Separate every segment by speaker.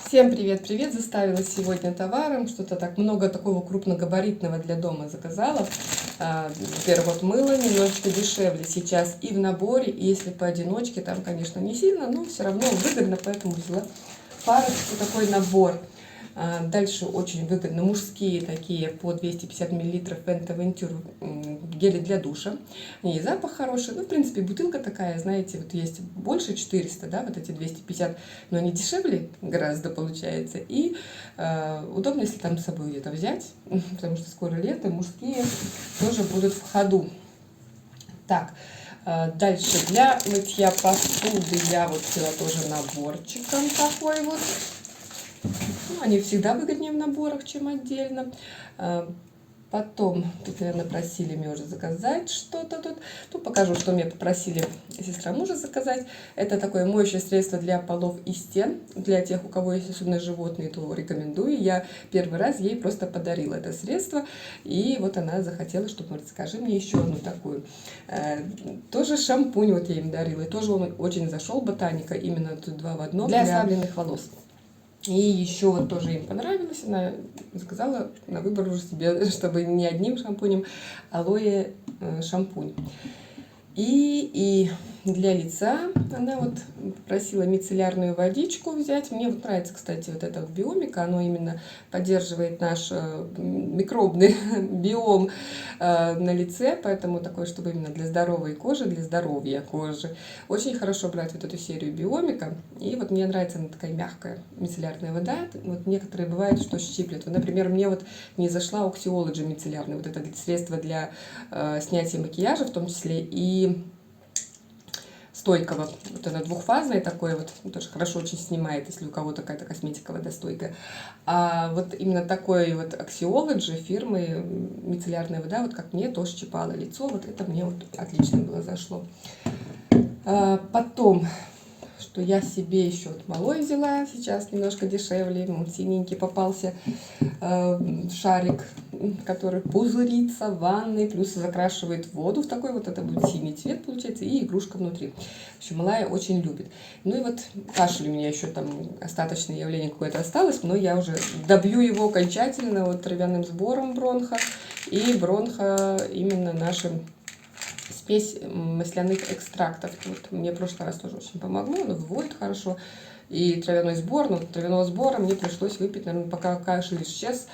Speaker 1: Всем привет-привет! Заставила сегодня товаром, что-то так много такого крупногабаритного для дома заказала. Во-первых, вот мыло немножечко дешевле сейчас и в наборе, и если поодиночке, там, конечно, не сильно, но все равно выгодно, поэтому взяла парочку, такой набор. Дальше очень выгодно мужские такие по 250 мл Venta Venture гели для душа. И запах хороший. Ну, в принципе, бутылка такая, знаете, вот есть больше 400, да, вот эти 250, но они дешевле гораздо получается. И удобно, если там с собой где-то взять, потому что скоро лето, мужские тоже будут в ходу. Так, дальше для мытья посуды я вот взяла тоже наборчиком такой вот. Ну, они всегда выгоднее в наборах, чем отдельно. Потом, тут, наверное, просили меня уже заказать что-то тут. Ну, покажу, что меня попросили сестра мужа заказать. Это такое моющее средство для полов и стен. Для тех, у кого есть особенно животные, то рекомендую. Я первый раз ей просто подарила это средство. И вот она захотела, чтобы, говорит, скажи мне еще одну такую. Тоже шампунь вот я им дарила. И тоже он очень зашел, Ботаника. Именно тут два в одном для ослабленных волос. И еще вот тоже им понравилось, она заказала на выбор уже себе, чтобы не одним шампунем, алоэ шампунь. И для лица она вот просила мицеллярную водичку взять. Мне вот нравится, кстати, вот это вот биомика, оно именно поддерживает наш микробный биом на лице, поэтому такое, чтобы именно для здоровой кожи, для здоровья кожи. Очень хорошо брать вот эту серию биомика. И вот мне нравится она такая мягкая мицеллярная вода. Вот некоторые бывают, что щиплет. Вот, например, мне вот не зашла Oxyology мицеллярная, вот это средство для снятия макияжа в том числе и стойкого. Вот она двухфазная такое вот, тоже хорошо очень снимает, если у кого-то какая-то косметика водостойкая. А вот именно такой вот Oxyology фирмы мицеллярная вода, вот как мне, тоже щипала лицо. Вот это мне вот отлично было зашло. Потом, что я себе еще вот малой взяла, сейчас немножко дешевле, синенький попался шарик, который пузырится в ванной, плюс закрашивает воду в такой вот, это будет синий цвет получается, и игрушка внутри. В общем, малая очень любит. Ну и вот кашель у меня еще там остаточное явление какое-то осталось, но я уже добью его окончательно вот травяным сбором бронха и бронха именно нашим смесь масляных экстрактов. Вот мне в прошлый раз тоже очень помогло, оно выводит хорошо. И травяной сбор, но травяного сбора мне пришлось выпить, наверное, пока кашель исчез,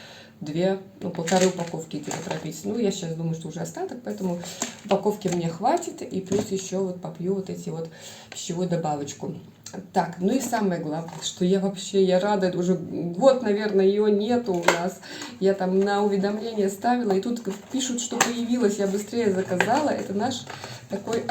Speaker 1: полторы упаковки где-то пропить. Ну, я сейчас думаю, что уже остаток, поэтому упаковки мне хватит. И плюс еще вот попью вот эти вот пищевую добавочку. Так, ну и самое главное, что я рада, это уже год, наверное, ее нету у нас. Я там на уведомление ставила, и тут пишут, что появилась, я быстрее заказала. Это наш такой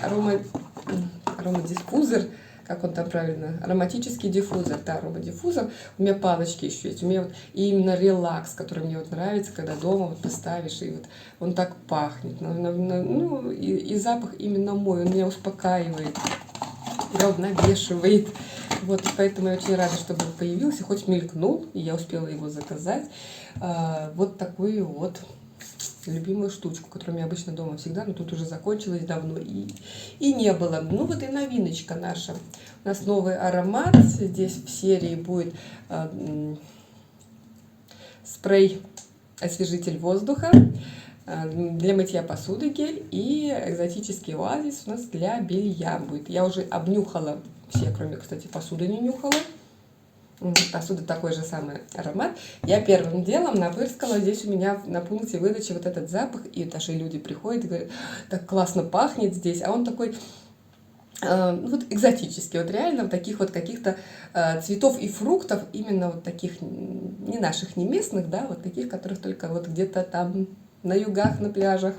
Speaker 1: аромадиффузор, как он там правильно, ароматический диффузор, да, аромадиффузор. У меня палочки еще есть, у меня вот именно релакс, который мне вот нравится, когда дома вот поставишь, и вот он так пахнет, ну, и запах именно мой, он меня успокаивает, равновешивает. Вот, поэтому я очень рада, чтобы он появился, хоть мелькнул, и я успела его заказать. Вот такую вот любимую штучку, которая у меня обычно дома всегда, но тут уже закончилась давно и не было. Ну вот и новиночка наша. У нас новый аромат. Здесь в серии будет спрей освежитель воздуха для мытья посуды гель и экзотический оазис у нас для белья будет. Я уже обнюхала все, кроме, кстати, посуды не нюхала. Посуда такой же самый аромат. Я первым делом напырскала здесь у меня на пункте выдачи вот этот запах. И даже люди приходят и говорят, так классно пахнет здесь. А он такой вот экзотический. Вот реально таких вот каких-то цветов и фруктов, именно вот таких не наших, не местных, да, вот таких, которых только вот где-то там на югах, на пляжах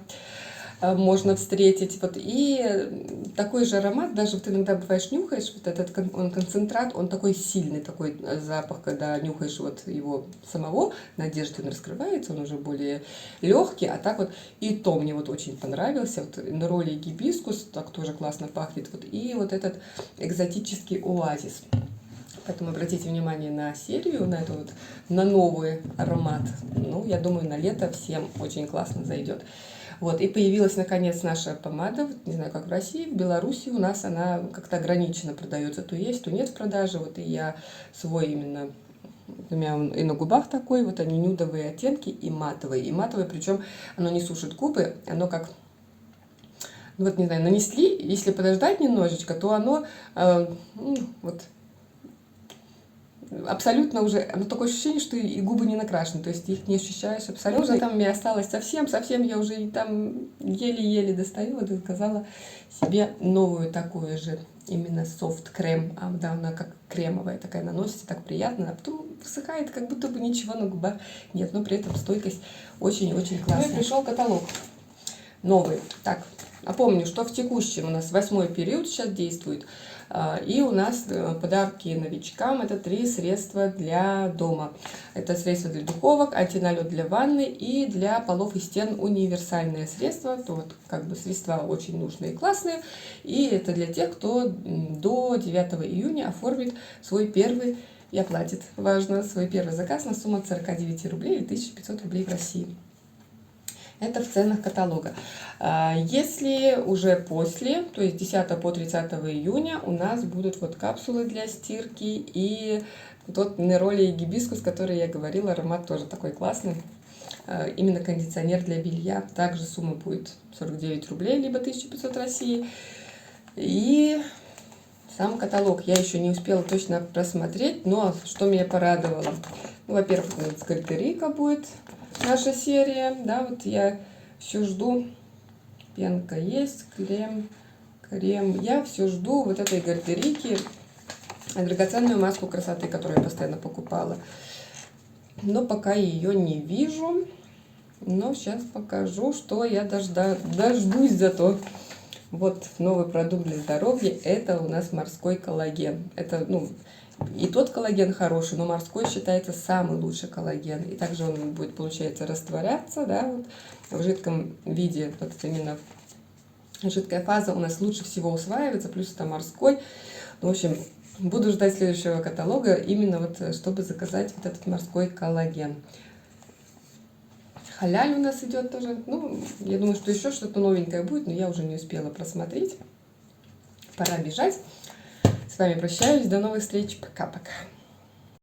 Speaker 1: можно встретить. Вот. И такой же аромат, даже вот иногда бываешь, нюхаешь, вот этот он концентрат, он такой сильный, такой запах, когда нюхаешь вот его самого, на одежде он раскрывается, он уже более легкий, а так вот, и то мне вот очень понравился, вот на роли гибискус, так тоже классно пахнет, вот, и вот этот экзотический оазис. Поэтому обратите внимание на серию, на эту вот, на новый аромат. Ну, я думаю, на лето всем очень классно зайдет. Вот, и появилась наконец наша помада, не знаю, как в России, в Беларуси у нас она как-то ограниченно продается, то есть, то нет в продаже, вот, и я свой именно У меня он и на губах такой, вот они нюдовые оттенки и матовые. И матовые, причем оно не сушит губы, оно как, ну вот не знаю, нанесли, если подождать немножечко, то оно вот абсолютно уже, оно такое ощущение, что и губы не накрашены, то есть ты их не ощущаешь абсолютно. Уже там мне осталось совсем я уже и там еле-еле достаю, вот заказала себе новую такую же, именно софт крем, да, она как кремовая такая, наносится так приятно, а потом высыхает, как будто бы ничего на губах нет, но при этом стойкость очень-очень классная. Ну и пришел каталог новый. Так, напомню, что в текущем у нас 8-й период сейчас действует. И у нас подарки новичкам. Это 3 средства для дома. Это средство для духовок, антиналет для ванны и для полов и стен универсальное средство. То вот как бы средства очень нужные и классные. И это для тех, кто до 9 июня оформит свой первый и оплатит, важно, свой первый заказ на сумму от 49 рублей или 1500 рублей в России. Это в ценах каталога. Если уже после, то есть 10 по 30 июня, у нас будут вот капсулы для стирки и тот Неролия гибискус, который я говорила, аромат тоже такой классный. Именно кондиционер для белья. Также сумма будет 49 рублей, либо 1500 России. И сам каталог я еще не успела точно просмотреть, но что меня порадовало. Ну, во-первых, с Гальтерика будет наша серия, да, вот я все жду, пенка есть, крем, я все жду вот этой Гальтерики, драгоценную маску красоты, которую я постоянно покупала, но пока ее не вижу, но сейчас покажу, что я дождусь зато. Вот новый продукт для здоровья, это у нас морской коллаген, это, ну, и тот коллаген хороший, но морской считается самый лучший коллаген. И также он будет, получается, растворяться, да, вот, в жидком виде. Вот именно жидкая фаза у нас лучше всего усваивается, плюс это морской. В общем, буду ждать следующего каталога, именно вот, чтобы заказать вот этот морской коллаген. Халяль у нас идет тоже. Ну, я думаю, что еще что-то новенькое будет, но я уже не успела просмотреть. Пора бежать. С вами прощаюсь. До новых встреч. Пока-пока.